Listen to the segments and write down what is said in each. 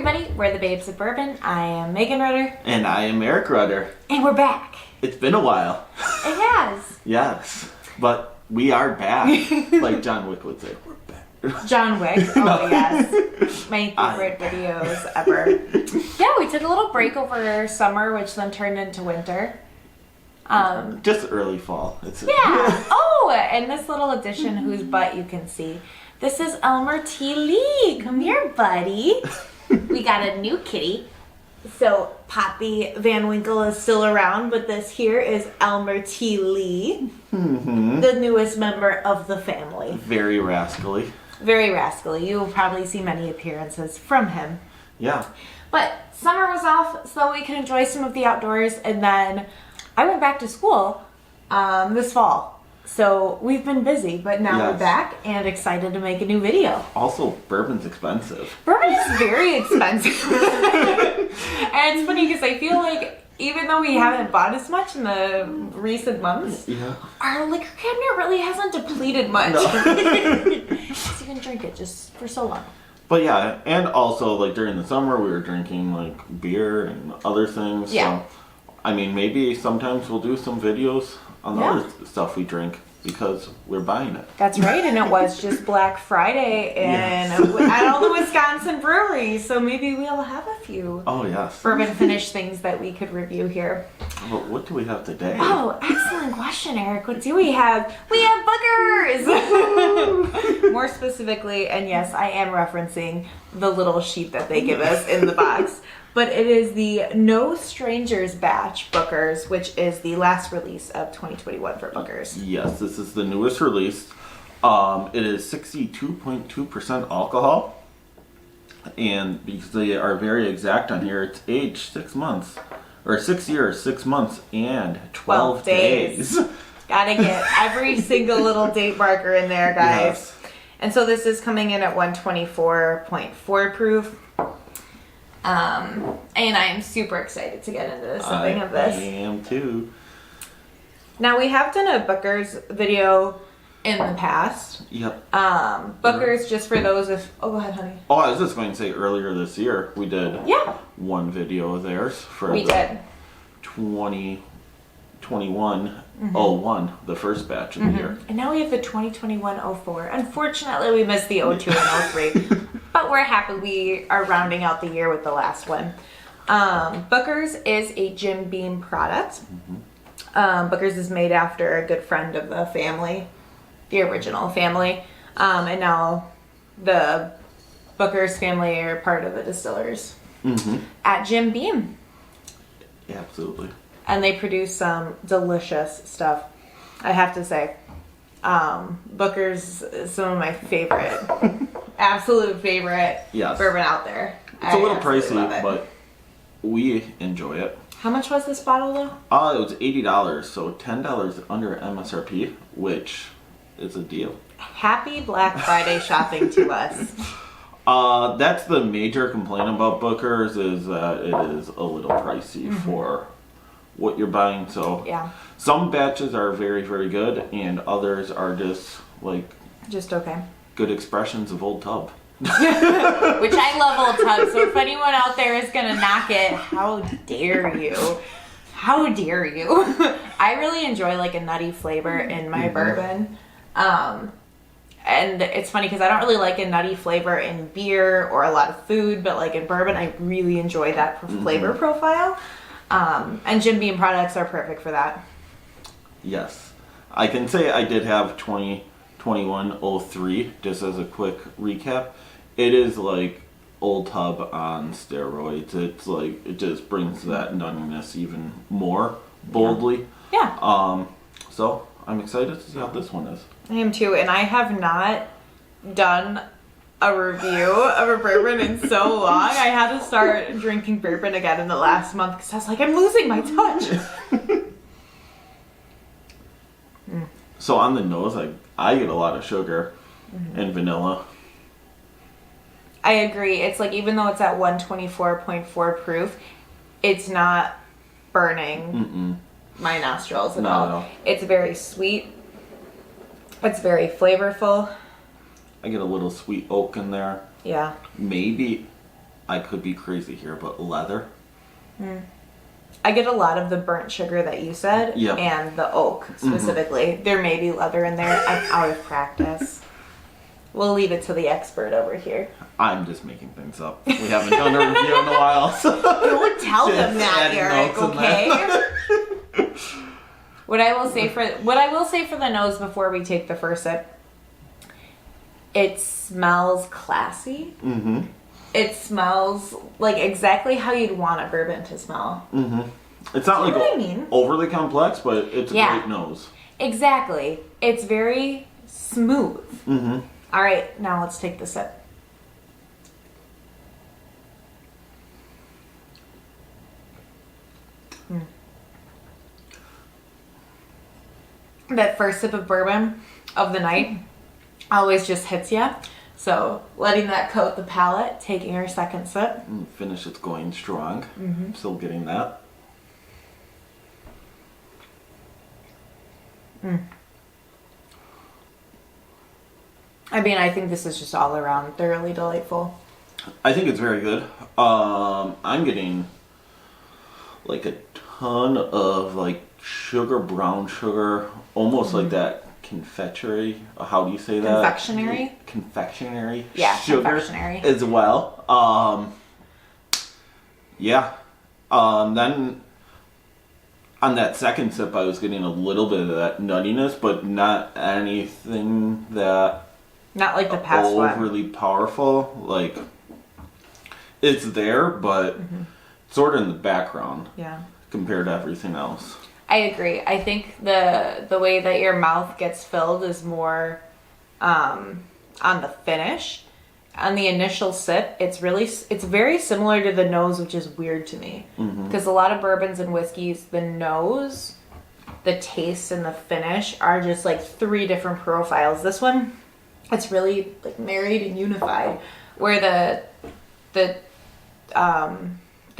everybody, we're the Babes of Bourbon. I am Megan Rudder. And I am Eric Rudder. And we're back. It's been a while. It has. Yes, but we are back. Like John Wick would say, we're back. John Wick? Oh, yes. My favorite videos ever. Yeah, we took a little break over summer, which then turned into winter. Just early fall. Yeah. Oh, and this little addition whose butt you can see. This is Elmer T. Lee. Come here, buddy. We got a new kitty. So Poppy Van Winkle is still around, but this here is Elmer T. Lee, the newest member of the family. Very rascally. Very rascally. You will probably see many appearances from him. Yeah. But summer was off so we could enjoy some of the outdoors, and then I went back to school this fall. So we've been busy, but now we're back and excited to make a new video. Also, bourbon's expensive. Bourbon is very expensive. And it's funny because I feel like even though we haven't bought as much in the recent months, our liquor cabinet really hasn't depleted much. Because you can drink it just for so long. But yeah, and also like during the summer we were drinking like beer and other things. Yeah. So, I mean, maybe sometimes we'll do some videos on the other stuff we drink because we're buying it. That's right, and it was just Black Friday and at all the Wisconsin breweries, so maybe we'll have a few bourbon finish things that we could review here. But what do we have today? Oh, excellent question, Eric. What do we have? We have bookers! More specifically, and yes, I am referencing the little sheet that they give us in the box. But it is the No Strangers batch Bookers, which is the last release of 2021 for Bookers. Yes, this is the newest release. It is 62.2% alcohol. And because they are very exact on here, it's aged 6 months. Or 6 years, 6 months, and 12 days. Gotta get every single little date marker in there, guys. Yes. And so this is coming in at 124.4 proof. And I am super excited to get into this sipping of this. I am too. Now we have done a Bookers video in the past. Yep. Bookers, just for those if go ahead, honey. Oh, I was just going to say earlier this year we did one video of theirs for the 2021-01, the first batch of the year. And now we have the 2021-04. Unfortunately, we missed the 02 and 03. But we're happy we are rounding out the year with the last one. Booker's is a Jim Beam product. Booker's is made after a good friend of the family, the original family. And now the Booker's family are part of the distillers at Jim Beam. Yeah, absolutely. And they produce some delicious stuff, I have to say. Booker's is some of my favorite, absolute favorite bourbon out there. It's a little pricey, but we enjoy it. How much was this bottle though? It was $80, so $10 under MSRP, which is a deal. Happy Black Friday shopping to us. That's the major complaint about Booker's is that it is a little pricey for what you're buying. So some batches are very, very good, and others are just like okay. Good expressions of Old Tub. Which I love Old Tub, so if anyone out there is gonna knock it, how dare you? How dare you? I really enjoy like a nutty flavor in my bourbon. And it's funny because I don't really like a nutty flavor in beer or a lot of food, but like in bourbon, I really enjoy that flavor profile. And Jim Beam products are perfect for that. Yes. I can say I did have 2021-03, just as a quick recap. It is like Old Tub on steroids. It's like, it just brings that nuttiness even more boldly. Yeah. So I'm excited to see how this one is. I am too, and I have not done a review of a bourbon in so long. I had to start drinking bourbon again in the last month because I was like, I'm losing my touch. So on the nose, I get a lot of sugar and vanilla. I agree. It's like, even though it's at 124.4 proof, it's not burning my nostrils at all. No. It's very sweet. It's very flavorful. I get a little sweet oak in there. Yeah. Maybe I could be crazy here, but leather. I get a lot of the burnt sugar that you said, Yep. and the oak specifically. There may be leather in there. I'm out of practice. We'll leave it to the expert over here. I'm just making things up. We haven't done a review in a while, so Don't tell them just that, adding Eric. notes in Okay. What I will say for the nose before we take the first sip, it smells classy. Mm-hmm. It smells like exactly how you'd want a bourbon to smell. Mm-hmm. It's not Do you like know what I mean? overly complex, but it's a Yeah. great nose. Exactly. It's very smooth. Mm-hmm. All right, now let's take the sip. That first sip of bourbon of the night always just hits you. So letting that coat the palate, taking our second sip. And finish it's going strong. Mm-hmm. Still getting that. I mean, I think this is just all around thoroughly delightful. I think it's very good. I'm getting like a ton of like sugar, brown sugar, almost like that confectionery. How do you say that? Confectionery? Confectionery. Yeah, sugar confectionery. as well. Yeah. Then on that second sip, I was getting a little bit of that nuttiness, but not anything that Not like the past one. overly powerful. Like it's there, but sort of in the background Yeah. compared to everything else. I agree. I think the way that your mouth gets filled is more on the finish. On the initial sip, it's very similar to the nose, which is weird to me because a lot of bourbons and whiskeys, the nose, the taste, and the finish are just like three different profiles. This one, it's really like married and unified, where the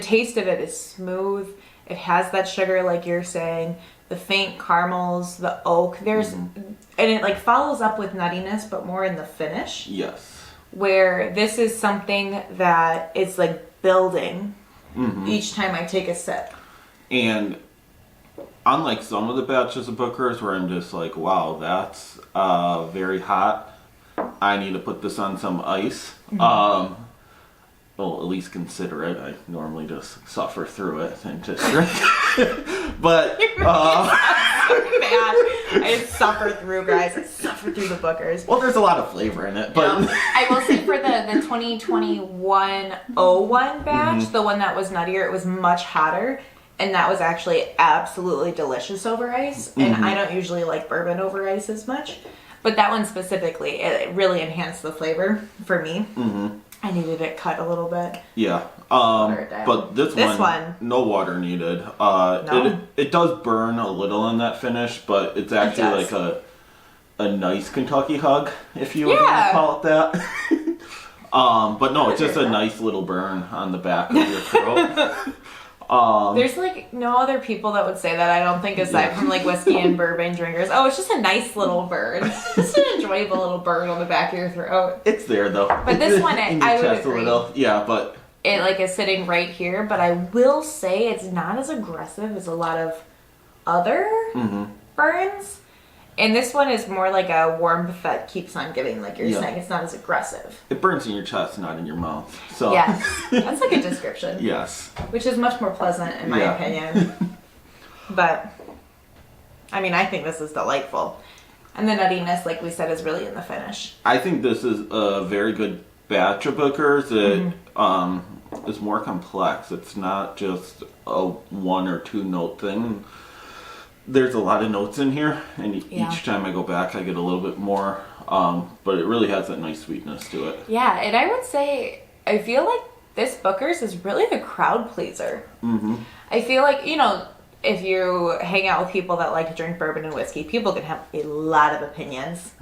taste of it is smooth. It has that sugar, like you're saying, the faint caramels, the oak. And it like follows up with nuttiness, but more in the finish. Yes. Where this is something that is like building each time I take a sip. And unlike some of the batches of Booker's where I'm just like, wow, that's very hot. I need to put this on some ice. Well, at least consider it. I normally just suffer through it and just drink. But Bad. I suffer through, guys. I suffer through the Bookers. well, there's a lot of flavor in it. But I will say for the 2021-01 batch, the one that was nuttier, it was much hotter. And that was actually absolutely delicious over ice. And I don't usually like bourbon over ice as much. But that one specifically, it really enhanced the flavor for me. I needed it cut a little bit. yeah. Water it down. But this one, no water needed. No? It does burn a little in that finish, but it's actually does. like a nice Kentucky hug, if you would Yeah. call it that. But no, it's just a nice little burn on the back of your throat. There's like no other people that would say that, I don't think, aside from like whiskey and bourbon drinkers. Oh, it's just a nice little burn. Just an enjoyable little burn on the back of your throat. It's there though. But this one, In your I would chest agree. A little. Yeah, but It like is sitting right here, but I will say it's not as aggressive as a lot of other burns. And this one is more like a warmth that keeps on giving, like you're saying. It's not as aggressive. it burns in your chest, not in your mouth. So Yes, that's a good description. yes. Which is much more pleasant in my Yeah. opinion. But, I mean, I think this is delightful. And the nuttiness, like we said, is really in the finish. I think this is a very good batch of Bookers. It is more complex. It's not just a one or two note thing. There's a lot of notes in here, and each time I go back, I get a little bit more. But it really has that nice sweetness to it. Yeah, and I would say, I feel like this Booker's is really a crowd pleaser. I feel like, you know, if you hang out with people that like to drink bourbon and whiskey, people can have a lot of opinions.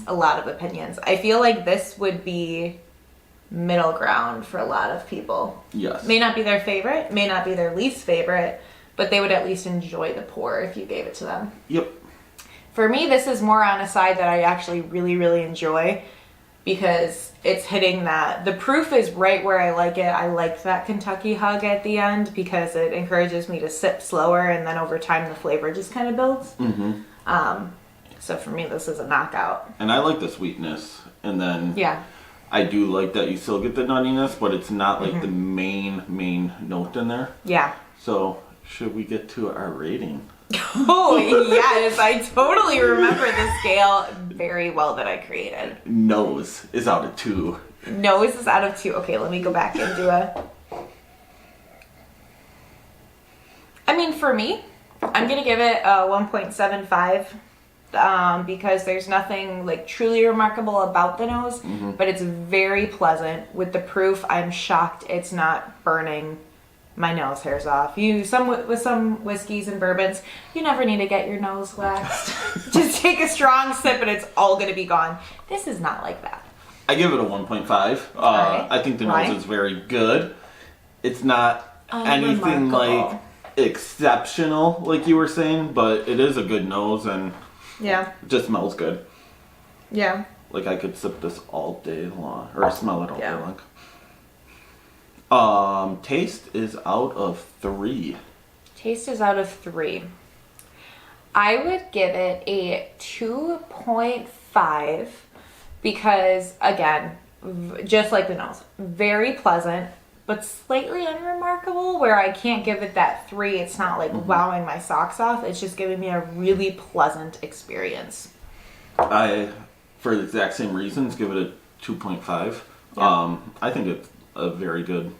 A lot of opinions. I feel like this would be middle ground for a lot of people. Yes. May not be their favorite, may not be their least favorite, but they would at least enjoy the pour if you gave it to them. Yep. For me, this is more on a side that I actually really, really enjoy. because it's hitting that. The proof is right where I like it. I like that Kentucky hug at the end because it encourages me to sip slower, and then over time the flavor just kind of builds. So for me, this is a knockout. And I like the sweetness, and then Yeah. I do like that you still get the nuttiness, but it's not like the main note in there. Yeah. So should we get to our rating? Oh, yes. I totally remember the scale very well that I created. Nose is out of 2. Nose is out of 2. Okay, let me go back and do a... I mean, for me, I'm going to give it a 1.75 because there's nothing like truly remarkable about the nose, but it's very pleasant. With the proof, I'm shocked it's not burning my nose hairs off. With some whiskeys and bourbons, you never need to get your nose waxed. Just take a strong sip and it's all going to be gone. This is not like that. I give it a 1.5. Right. I think the nose is very good. It's not anything like exceptional, like you were saying, but it is a good nose and Yeah. it just smells good. Yeah. Like I could sip this all day long, or smell it all day Yeah. long. Taste is out of 3. Taste is out of 3. I would give it a 2.5 because, again, just like the nose, very pleasant, but slightly unremarkable, where I can't give it that 3. It's not like wowing my socks off. It's just giving me a really pleasant experience. I, for the exact same reasons, give it a 2.5. Yeah. I think it's a very good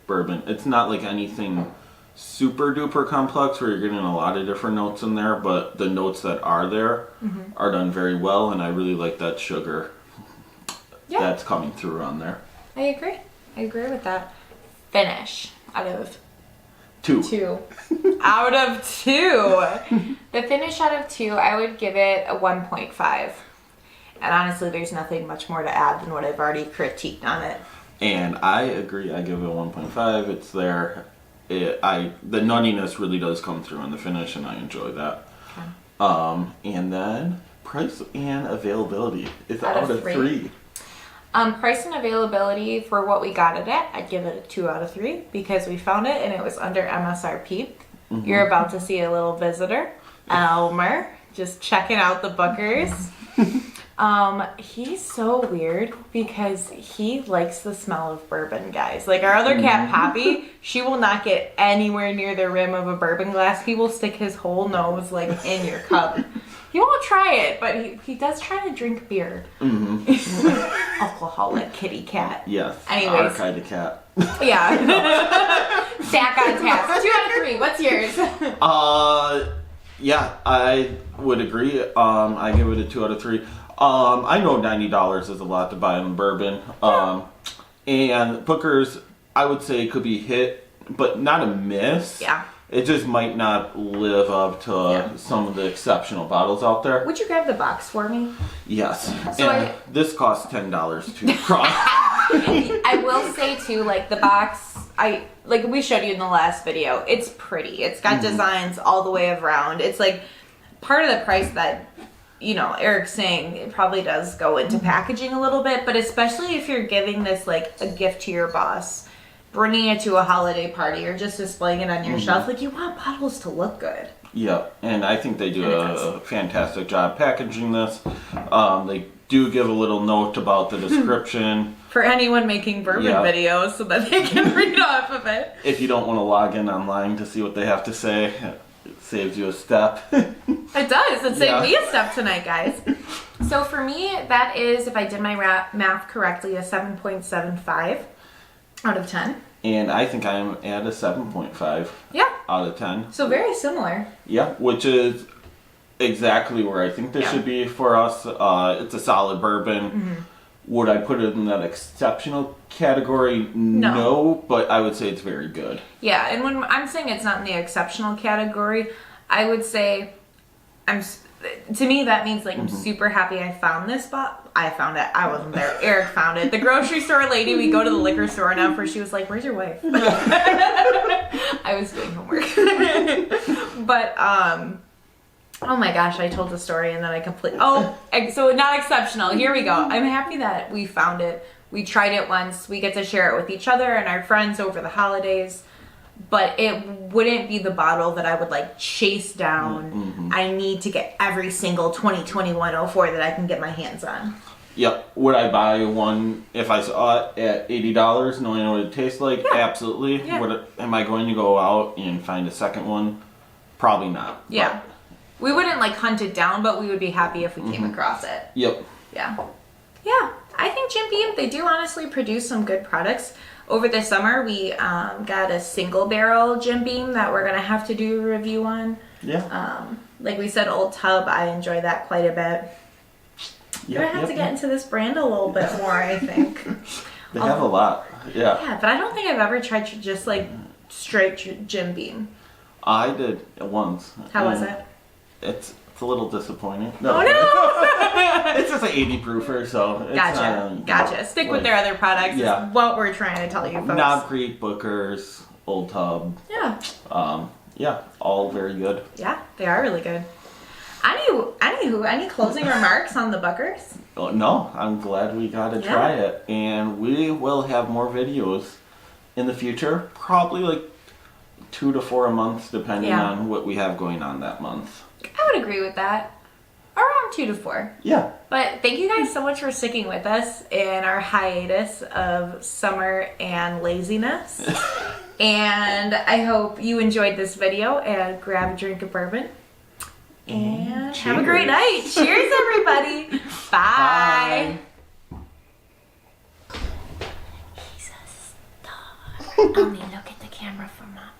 bourbon. It's not like anything super duper complex where you're getting a lot of different notes in there, but the notes that are there are done very well, and I really like that sugar that's coming through on there. I agree. I agree with that. Finish out of 2. 2. Out of 2. The finish out of 2, I would give it a 1.5. And honestly, there's nothing much more to add than what I've already critiqued on it. And I agree. I give it a 1.5. It's there. The nuttiness really does come through in the finish, and I enjoy that. Okay. And then price and availability is Out out of of 3. Price and availability for what we got it at, I'd give it a 2 out of 3 because we found it and it was under MSRP. You're about to see a little visitor, Elmer, just checking out the Bookers. He's so weird because he likes the smell of bourbon, guys. Like our other cat, Poppy, she will not get anywhere near the rim of a bourbon glass. He will stick his whole nose like in your cup. He won't try it, but he does try to drink beer. Alcoholic kitty cat. Yes. Anyways. Our kind of cat. Yeah. Stack on tap. 2 out of 3. What's yours? Yeah, I would agree. I give it a 2 out of 3. I know $90 is a lot to buy in bourbon. And Booker's, I would say, could be hit, but not a miss. Yeah. It just might not live up to some of the exceptional bottles out there. Would you grab the box for me? Yes. So and this costs $10 to cross. I will say too, like the box, like we showed you in the last video, it's pretty. It's got designs all the way around. It's like part of the price that, you know, Eric's saying it probably does go into packaging a little bit, but especially if you're giving this like a gift to your boss, bringing it to a holiday party or just displaying it on your shelf, like you want bottles to look good. Yeah, and I think they do a fantastic job packaging this. They do give a little note about the description. For anyone making bourbon videos so that they can read off of it. If you don't want to log in online to see what they have to say, it saves you a step. It does. It saved me a step tonight, guys. So for me, that is, if I did my math correctly, a 7.75 out of 10. And I think I'm at a 7.5 out of 10. So very similar. Yeah, which is exactly where I think this should be for us. It's a solid bourbon. Would I put it in that exceptional category? No, but I would say it's very good. Yeah, and when I'm saying it's not in the exceptional category, I would say to me that means like I'm super happy I found this spot. I found it. I wasn't there. Eric found it. The grocery store lady, we go to the liquor store now for, she was like, "Where's your wife?" I was doing homework. But Oh my gosh, I told the story and then I completely... Oh, so not exceptional. Here we go. I'm happy that we found it. We tried it once. We get to share it with each other and our friends over the holidays. But it wouldn't be the bottle that I would like chase down. Mm-hmm. I need to get every single 2021-04 that I can get my hands on. Yep. Would I buy one if I saw it at $80 knowing what it tastes like? Yeah. Absolutely. Yeah. Am I going to go out and find a second one? Probably not. Yeah. But we wouldn't like hunt it down, but we would be happy if we came across it. Yep. Yeah. Yeah. I think Jim Beam, they do honestly produce some good products. Over the summer, we got a single barrel Jim Beam that we're going to have to do a review on. Yeah. Like we said, Old Tub, I enjoy that quite a bit. We're going to have to get into this brand a little bit more, I think. They have a lot. Yeah. Yeah, but I don't think I've ever tried just like straight Jim Beam. I did once. How was it? It's a little disappointing. No. Oh no! It's just an 80 proofer, so it's Gotcha. Stick with their other products. Yeah. Is what we're trying to tell you folks. Knob Creek, Booker's, Old Tub. Yeah. Yeah, all very good. Yeah, they are really good. Anywho, any closing remarks on the Bookers? Oh, no, I'm glad we got to try it. And we will have more videos in the future. Probably like 2 to 4 a month, depending on what we have going on that month. I would agree with that. Around 2 to 4. Yeah. But thank you guys so much for sticking with us in our hiatus of summer and laziness. And I hope you enjoyed this video and grab a drink of bourbon. And have a great night. Cheers, everybody. Bye. Jesus, stop. Only look at the camera for Mom.